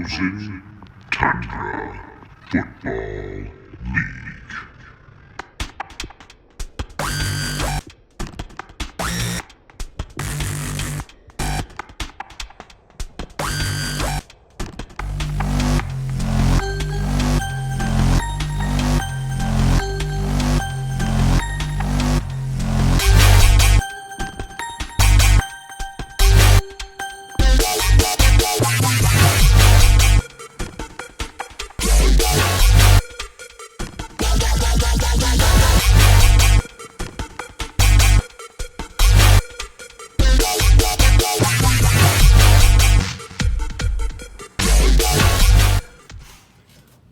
Frozen Tundra Football League.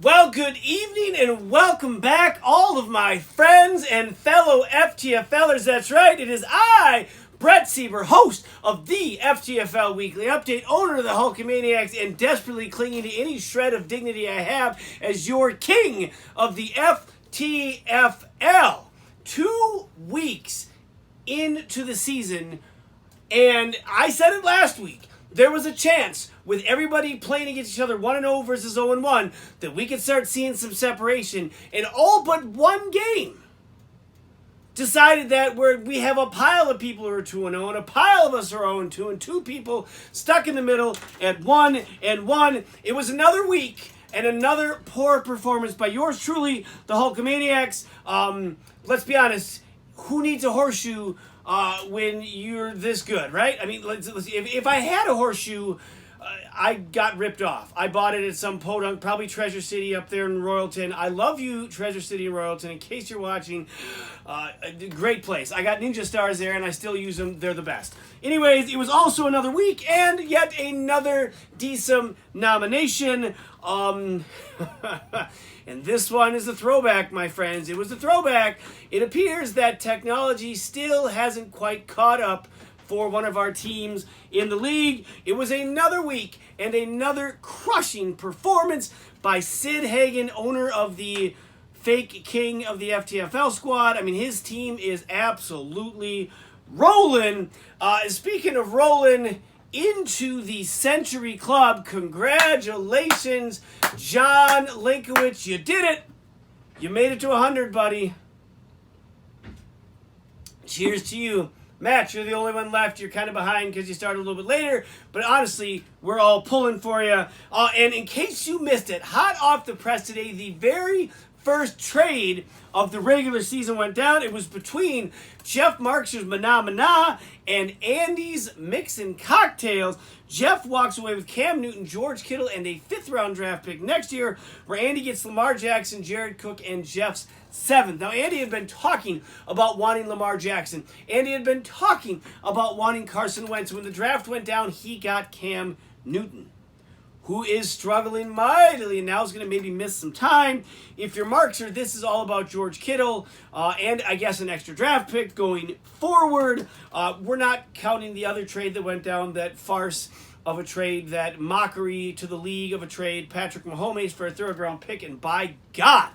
Well, good evening and welcome back, all of my friends and fellow FTFLers. That's right, it is I, Brett Sieber, host of the FTFL Weekly Update, owner of the Hulkamaniacs, and desperately clinging to any shred of dignity I have as your king of the FTFL. 2 weeks into the season, and I said it last week, there was a chance with everybody playing against each other 1-0 versus 0-1 that we could start seeing some separation. And all but one game decided that we have a pile of people who are 2-0 and a pile of us are 0-2 and 2 people stuck in the middle at 1-1. It was another week and another poor performance by yours truly, the Hulkamaniacs. Let's be honest, who needs a horseshoe when you're this good, right? I mean, let's if I had a horseshoe, I got ripped off. I bought it at some podunk, probably Treasure City up there in Royalton. I love you, Treasure City in Royalton. In case you're watching, great place. I got Ninja Stars there, and I still use them. They're the best. Anyways, it was also another week, and yet another decent nomination. And this one is a throwback, my friends. It was a throwback. It appears that technology still hasn't quite caught up for one of our teams in the league. It was another week and another crushing performance by Sid Hagan, owner of the fake king of the FTFL squad. I mean, his team is absolutely rolling. Speaking of rolling into the Century Club, congratulations, John Linkowitz. You did it. You made it to 100, buddy. Cheers to you. Matt, you're the only one left. You're kind of behind because you started a little bit later. But honestly, we're all pulling for you. And in case you missed it, hot off the press today, the very first trade of the regular season went down. It was between Jeff Marxer's Mana Mana and Andy's Mixin' Cocktails. Jeff walks away with Cam Newton, George Kittle, and a 5th-round draft pick next year, where Andy gets Lamar Jackson, Jared Cook, and Jeff's 7th. Now, Andy had been talking about wanting Lamar Jackson. Andy had been talking about wanting Carson Wentz. When the draft went down, he got Cam Newton, who is struggling mightily and now is going to maybe miss some time. If you're Markser, this is all about George Kittle and I guess an extra draft pick going forward. We're not counting the other trade that went down, that farce of a trade, that mockery to the league of a trade, Patrick Mahomes for a 3rd-round pick, and by God,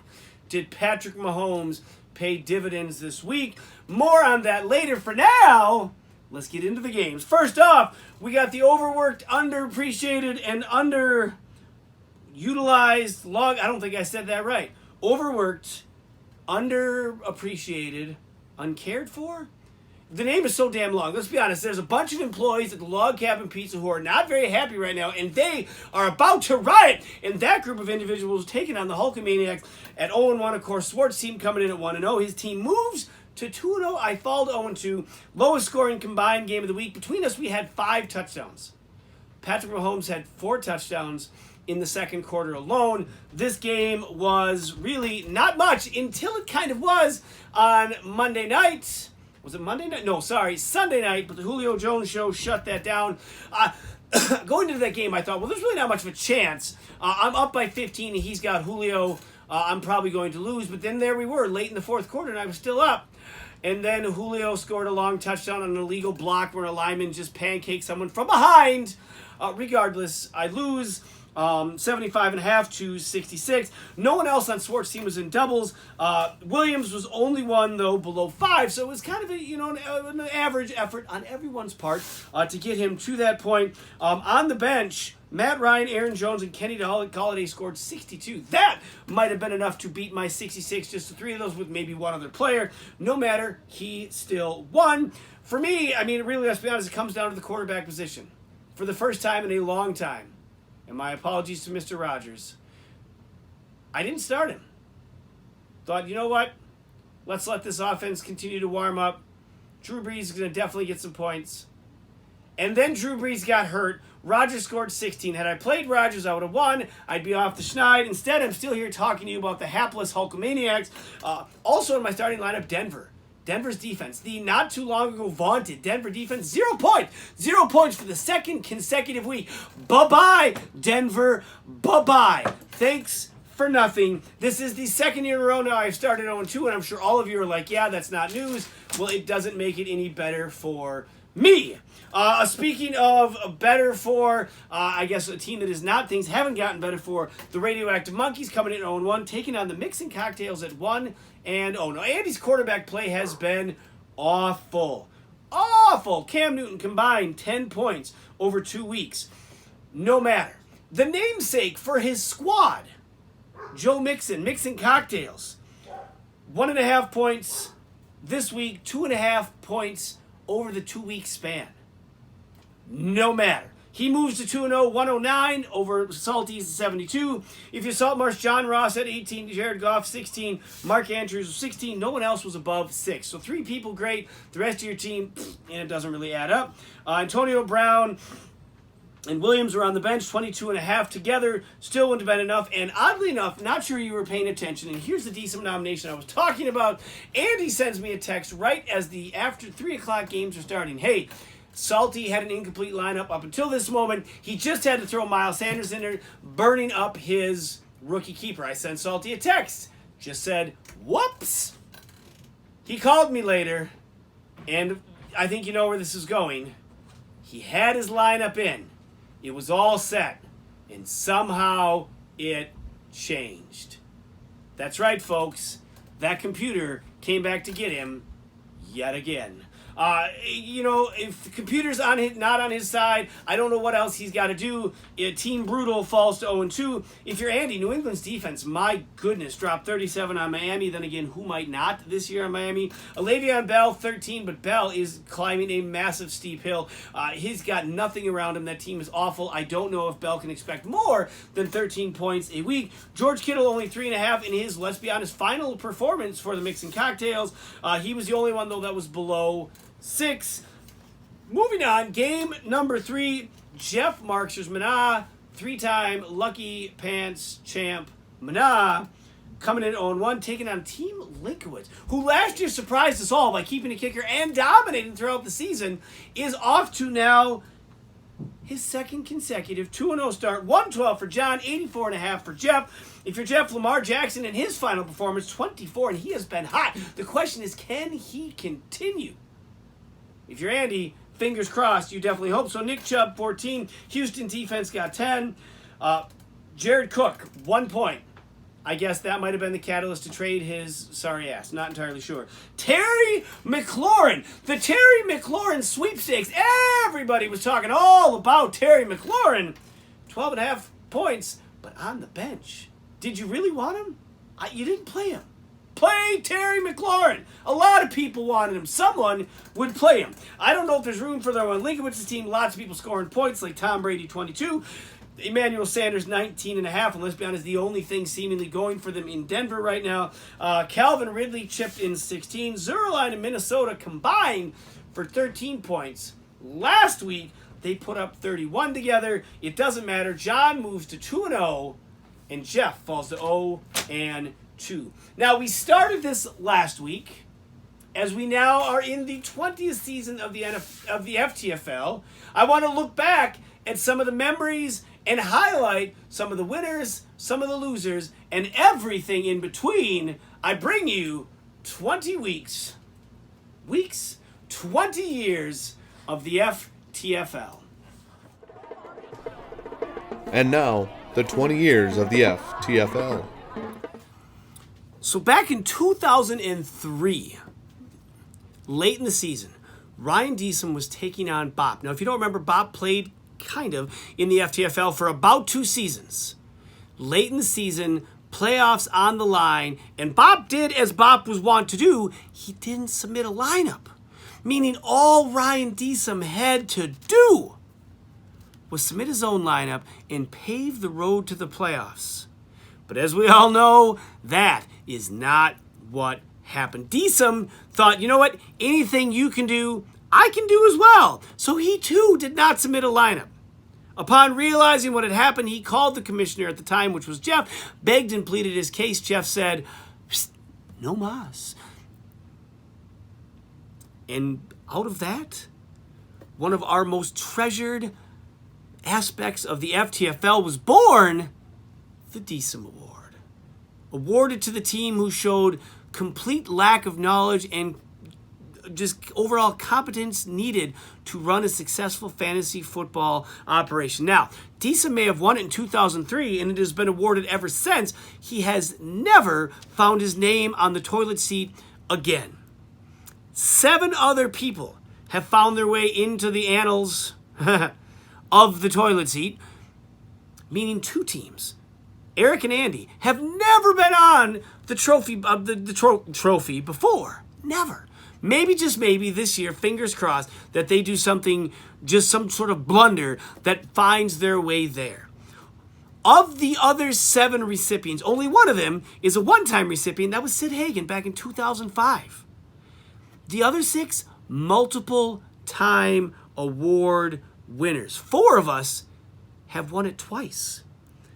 did Patrick Mahomes pay dividends this week. More on that later. For now, let's get into the games. First off, we got the overworked, underappreciated, and underutilized log. I don't think I said that right. Overworked, underappreciated, uncared for? The name is so damn long. Let's be honest. There's a bunch of employees at the Log Cabin Pizza who are not very happy right now, and they are about to riot. And that group of individuals taking on the Hulkamaniacs at 0-1. Of course, Swart's team coming in at 1-0. His team moves to 2-0. I fall to 0-2. Lowest scoring combined game of the week. Between us, we had 5 touchdowns. Patrick Mahomes had 4 touchdowns in the second quarter alone. This game was really not much until it kind of was on Monday night. Was it Monday night? No, sorry, Sunday night, but the Julio Jones show shut that down. Going into that game, I thought, well, there's really not much of a chance. I'm up by 15, and he's got Julio. I'm probably going to lose. But then there we were, late in the fourth quarter, and I was still up. And then Julio scored a long touchdown on an illegal block where a lineman just pancaked someone from behind. Regardless, I lose 75.5 to 66. No one else on Swart's team was in doubles. Williams was only one, though, below 5. So it was kind of an average effort on everyone's part to get him to that point. On the bench, Matt Ryan, Aaron Jones, and Kenny Golladay scored 62. That might have been enough to beat my 66, just the three of those with maybe one other player. No matter, he still won. For me, I mean, really, let's be honest, it comes down to the quarterback position. For the first time in a long time, and my apologies to Mr. Rogers, I didn't start him. Thought, you know what? Let's let this offense continue to warm up. Drew Brees is going to definitely get some points. And then Drew Brees got hurt. Rodgers scored 16. Had I played Rodgers, I would have won. I'd be off the schneid. Instead, I'm still here talking to you about the hapless Hulkamaniacs. Also in my starting lineup, Denver. Denver's defense. The not too long ago vaunted Denver defense. 0 points. 0 points for the second consecutive week. Bye-bye, Denver. Bye-bye. Thanks for nothing. This is the second year in a row now I've started 0-2, and I'm sure all of you are like, yeah, that's not news. Well, it doesn't make it any better for me. Speaking of better for, I guess a team that is not, things haven't gotten better for, the Radioactive Monkeys coming in 0-1, taking on the Mixing Cocktails at 1-0. Andy's quarterback play has been awful. Awful. Cam Newton combined 10 points over 2 weeks. No matter. The namesake for his squad, Joe Mixon, Mixing Cocktails, 1.5 points this week, 2.5 points over the 2-week span. No matter. He moves to 2-0, 109 over Salty's 72. If you Saltmarsh, John Ross at 18, Jared Goff 16, Mark Andrews 16. No one else was above 6. So 3 people great. The rest of your team, and it doesn't really add up. Antonio Brown and Williams were on the bench, 22.5 together. Still wouldn't have been enough. And oddly enough, not sure you were paying attention, and here's the decent nomination I was talking about. Andy sends me a text right as the after 3 o'clock games are starting. Hey, Salty had an incomplete lineup up until this moment. He just had to throw Miles Sanders in there, burning up his rookie keeper. I sent Salty a text. Just said, whoops. He called me later, and I think you know where this is going. He had his lineup in. It was all set, and somehow it changed. That's right, folks. That computer came back to get him yet again. If the computer's not on his side, I don't know what else he's got to do. Team Brutal falls to 0-2. If you're Andy, New England's defense, my goodness, dropped 37 on Miami. Then again, who might not this year on Miami? Le'Veon Bell, 13, but Bell is climbing a massive steep hill. He's got nothing around him. That team is awful. I don't know if Bell can expect more than 13 points a week. George Kittle only 3.5 in his, let's be honest, final performance for the Mixing Cocktails. He was the only one, though, that was below 6. Moving on, game number 3, Jeff Marksers Mana, 3-time Lucky Pants champ Mana, coming in 0-1, taking on Team Linkowitz, who last year surprised us all by keeping a kicker and dominating throughout the season, is off to now his second consecutive 2-0 start. 112 for John, 84.5 for Jeff. If you're Jeff, Lamar Jackson in his final performance, 24, and he has been hot. The question is, can he continue? If you're Andy, fingers crossed, you definitely hope so. Nick Chubb, 14. Houston defense got 10. Jared Cook, 1 point. I guess that might have been the catalyst to trade his sorry ass. Not entirely sure. Terry McLaurin. The Terry McLaurin sweepstakes. Everybody was talking all about Terry McLaurin. 12.5 points, but on the bench. Did you really want him? You didn't play him. Play Terry McLaurin. A lot of people wanted him. Someone would play him. I don't know if there's room for them on Linkowitz's team. Lots of people scoring points, like Tom Brady, 22. Emmanuel Sanders, 19.5. And let's be honest, the only thing seemingly going for them in Denver right now. Calvin Ridley chipped in 16. Zerline and Minnesota combined for 13 points. Last week, they put up 31 together. It doesn't matter. John moves to 2-0, and Jeff falls to 0-2. Now, we started this last week, as we now are in the 20th season of the FTFL. I want to look back at some of the memories and highlight some of the winners, some of the losers, and everything in between. I bring you 20 weeks, 20 years of the FTFL. And now, the 20 years of the FTFL. So back in 2003, late in the season, Ryan Deesum was taking on Bop. Now, if you don't remember, Bop played kind of, in the FTFL for about 2 seasons. Late in the season, playoffs on the line, and Bob did as Bob was wont to do. He didn't submit a lineup, meaning all Ryan Deesum had to do was submit his own lineup and pave the road to the playoffs. But as we all know, that is not what happened. Deesum thought, you know what, anything you can do, I can do as well. So he too did not submit a lineup. Upon realizing what had happened, he called the commissioner at the time, which was Jeff, begged and pleaded his case. Jeff said, no mas. And out of that, one of our most treasured aspects of the FTFL was born, the Deesum Award. Awarded to the team who showed complete lack of knowledge and just overall competence needed to run a successful fantasy football operation. Now, Deesum may have won it in 2003, and it has been awarded ever since. He has never found his name on the toilet seat again. 7 other people have found their way into the annals of the toilet seat, meaning 2 teams, Eric and Andy, have never been on the trophy before. Never. Maybe, just maybe, this year, fingers crossed, that they do something, just some sort of blunder that finds their way there. Of the other 7 recipients, only one of them is a one-time recipient. That was Sid Hagan back in 2005. The other 6, multiple-time award winners. 4 of us have won it twice.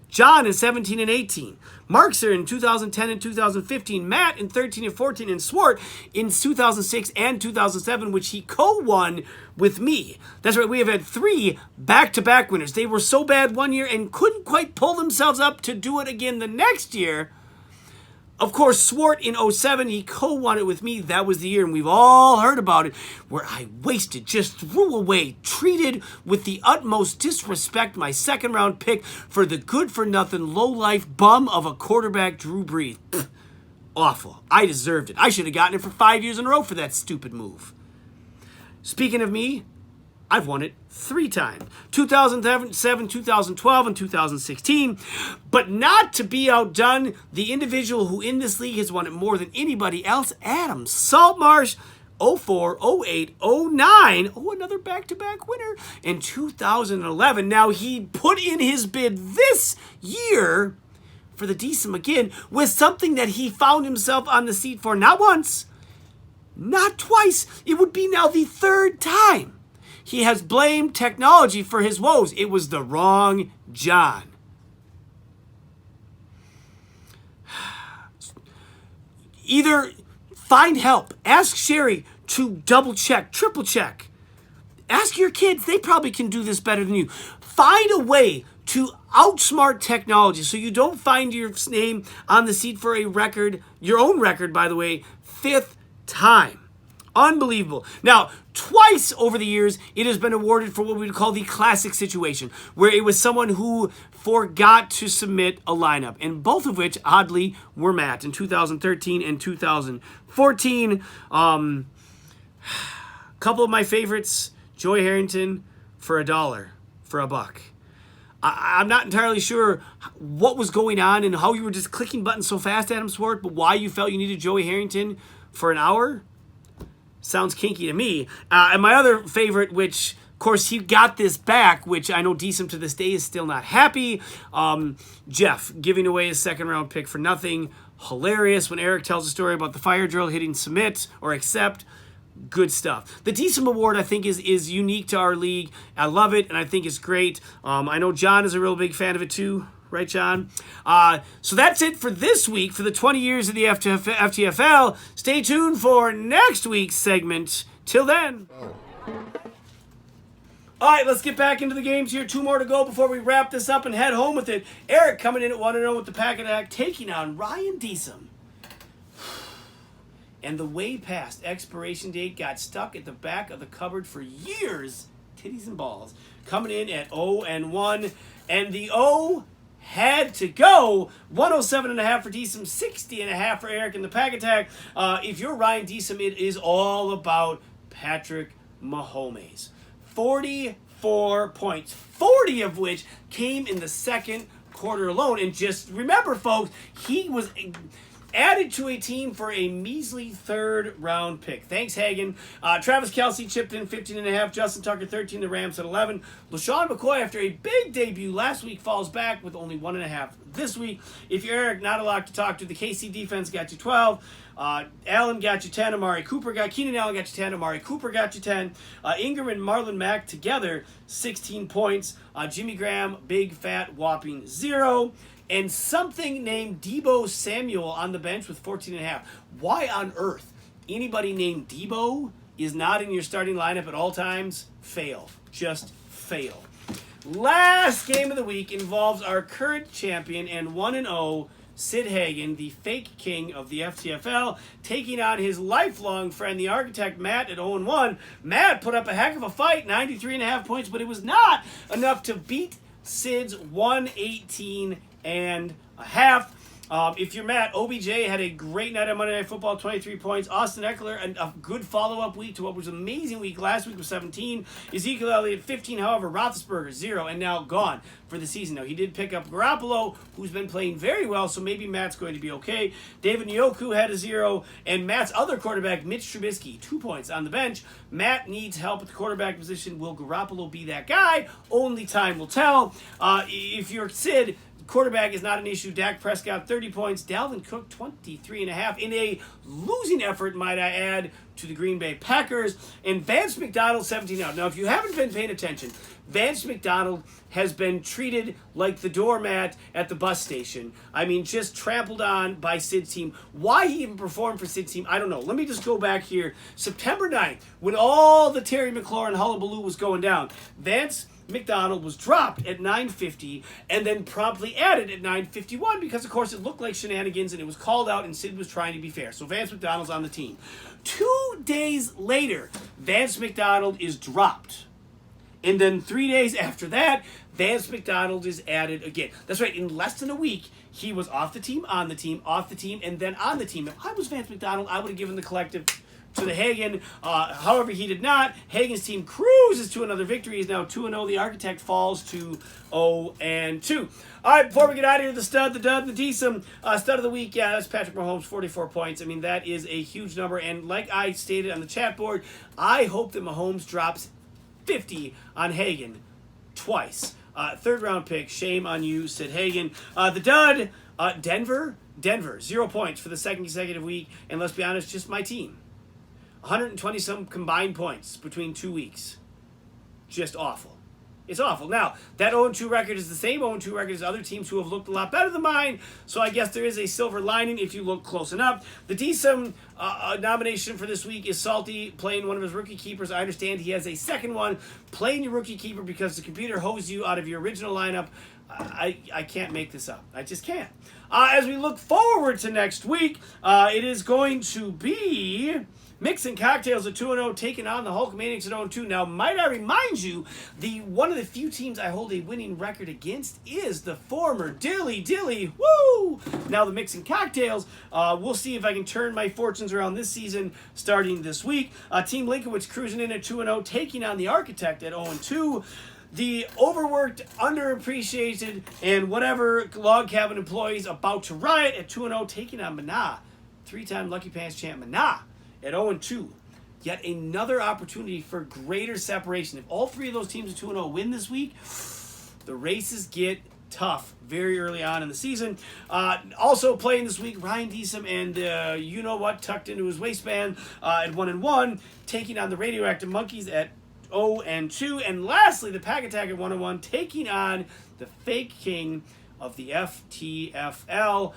John in 17 and 18. Markser in 2010 and 2015. Matt in 13 and 14. And Swart in 2006 and 2007, which he co-won with me. That's right, we have had 3 back-to-back winners. They were so bad one year and couldn't quite pull themselves up to do it again the next year. Of course, Swart in 07, he co-won it with me. That was the year, and we've all heard about it, where I wasted, just threw away, treated with the utmost disrespect my second-round pick for the good-for-nothing, low-life bum of a quarterback, Drew Brees. Pfft, awful. I deserved it. I should have gotten it for 5 years in a row for that stupid move. Speaking of me, I've won it 3 times. 2007, 2012, and 2016. But not to be outdone, the individual who in this league has won it more than anybody else, Adam Saltmarsh, 04, 08, 09. Oh, another back-to-back winner in 2011. Now, he put in his bid this year for the Deesum again with something that he found himself on the seat for not once, not twice. It would be now the 3rd time. He has blamed technology for his woes. It was the wrong John. Either find help. Ask Sherry to double check, triple check. Ask your kids. They probably can do this better than you. Find a way to outsmart technology so you don't find your name on the seat for a record, your own record, by the way, 5th time. Unbelievable. Now, twice over the years, it has been awarded for what we would call the classic situation, where it was someone who forgot to submit a lineup, and both of which, oddly, were Matt in 2013 and 2014. Couple of my favorites, Joey Harrington for $1, for $1. I'm not entirely sure what was going on and how you were just clicking buttons so fast, Adam Swart, but why you felt you needed Joey Harrington for an hour? Sounds kinky to me. And my other favorite, which, of course, he got this back, which I know Deesum to this day is still not happy. Jeff giving away his 2nd-round pick for nothing. Hilarious when Eric tells a story about the fire drill hitting submit or accept. Good stuff. The Deesum Award, I think, is unique to our league. I love it, and I think it's great. I know John is a real big fan of it, too. Right, John? So that's it for this week, for the 20 years of the FTFL. Stay tuned for next week's segment. Till then. All right, let's get back into the games here. 2 more to go before we wrap this up and head home with it. Eric coming in at 1-0 with the Pack Attack, taking on Ryan Deesum. And the way past expiration date got stuck at the back of the cupboard for years. Titties and balls. Coming in at 0-1. And the O had to go. 107.5 for Deesum, 60.5 for Eric in the Pack Attack. If you're Ryan Deesum, it is all about Patrick Mahomes. 45 34 points, 40 of which came in the second quarter alone. And just remember, folks, he was added to a team for a measly third-round pick. Thanks, Hagan. Travis Kelce chipped in 15.5. Justin Tucker, 13. The Rams at 11. LaShawn McCoy, after a big debut last week, falls back with only 1.5 this week. If you're Eric, not a lot to talk to. The KC defense got you 12. Allen got you 10. Keenan Allen got you 10. Amari Cooper got you 10. Ingram and Marlon Mack together, 16 points. Jimmy Graham, big, fat, whopping 0. And something named Deebo Samuel on the bench with 14.5. Why on earth anybody named Deebo is not in your starting lineup at all times? Fail. Just fail. Last game of the week involves our current champion and 1-0, Sid Hagan, the fake king of the FTFL, taking on his lifelong friend, the architect, Matt, at 0-1. Matt put up a heck of a fight, 93.5 points, but it was not enough to beat Sid's 118.5. If you're Matt, OBJ had a great night on Monday Night Football, 23 points. Austin Eckler, a good follow-up week to what was an amazing week last week with 17. Ezekiel Elliott, 15. However, Roethlisberger, 0, and now gone for the season. Now, he did pick up Garoppolo, who's been playing very well, so maybe Matt's going to be okay. David Njoku had a 0, and Matt's other quarterback, Mitch Trubisky, 2 points on the bench. Matt needs help at the quarterback position. Will Garoppolo be that guy? Only time will tell. If you're Sid, quarterback is not an issue. Dak Prescott, 30 points. Dalvin Cook, 23.5 in a losing effort, might I add, to the Green Bay Packers. And Vance McDonald, 17 out. Now, if you haven't been paying attention, Vance McDonald has been treated like the doormat at the bus station. I mean, just trampled on by Sid's team. Why he even performed for Sid's team, I don't know. Let me just go back here. September 9th, when all the Terry McLaurin hullabaloo was going down, Vance McDonald was dropped at 9:50 and then promptly added at 9:51 because, of course, it looked like shenanigans and it was called out and Sid was trying to be fair. So Vance McDonald's on the team. 2 days later, Vance McDonald is dropped. And then 3 days after that, Vance McDonald is added again. That's right, in less than a week, he was off the team, on the team, off the team, and then on the team. If I was Vance McDonald, I would have given the collective to the Hagan. However, he did not. Hagan's team cruises to another victory. He's now 2-0. The architect falls to 0-2. All right, before we get out of here, the stud, the dud, the decent stud of the week. Yeah, that's Patrick Mahomes, 44 points. I mean, that is a huge number. And like I stated on the chat board, I hope that Mahomes drops 50 on Hagan twice. Third round pick. Shame on you, Sid Hagan. The dud, Denver, 0 points for the second consecutive week. And let's be honest, just my team. 120-some combined points between 2 weeks. Just awful. It's awful. Now, that 0-2 record is the same 0-2 record as other teams who have looked a lot better than mine, so I guess there is a silver lining if you look close enough. The decent nomination for this week is Salty playing one of his rookie keepers. I understand he has a second one. Playing your rookie keeper because the computer hosed you out of your original lineup. I can't make this up. I just can't. As we look forward to next week, it is going to be Mixing Cocktails at 2-0, taking on the Hulkamaniacs at 0-2. Now, might I remind you, one of the few teams I hold a winning record against is the former Dilly. Woo! Now, the Mixing Cocktails, we'll see if I can turn my fortunes around this season starting this week. Team Linkowitz cruising in at 2-0, taking on the Architect at 0-2. The overworked, underappreciated, and whatever log cabin employees about to riot at 2-0, taking on Mana. 3-time Lucky Pants champ Mana at 0-2. Yet another opportunity for greater separation. If all three of those teams at 2-0 win this week, the races get tough very early on in the season. Also playing this week, Ryan Deesum and you-know-what tucked into his waistband at 1-1, taking on the Radioactive Monkeys at 0-2. And lastly, the Pack Attack at 1-1, taking on the fake king of the FTFL.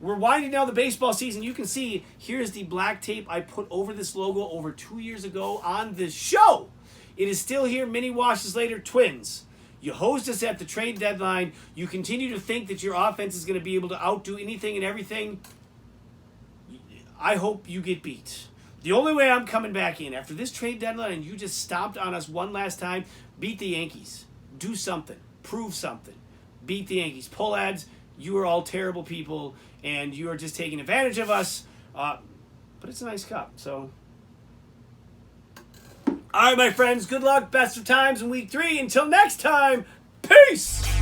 We're winding down the baseball season. You can see, here's the black tape I put over this logo over 2 years ago on this show. It is still here many washes later. Twins, you hosed us at the trade deadline. You continue to think that your offense is going to be able to outdo anything and everything. I hope you get beat. The only way I'm coming back in after this trade deadline and you just stomped on us one last time, beat the Yankees. Do something. Prove something. Beat the Yankees. Pull ads, you are all terrible people, and you are just taking advantage of us. But it's a nice cup, so. All right, my friends, good luck. Best of times in week 3. Until next time, peace.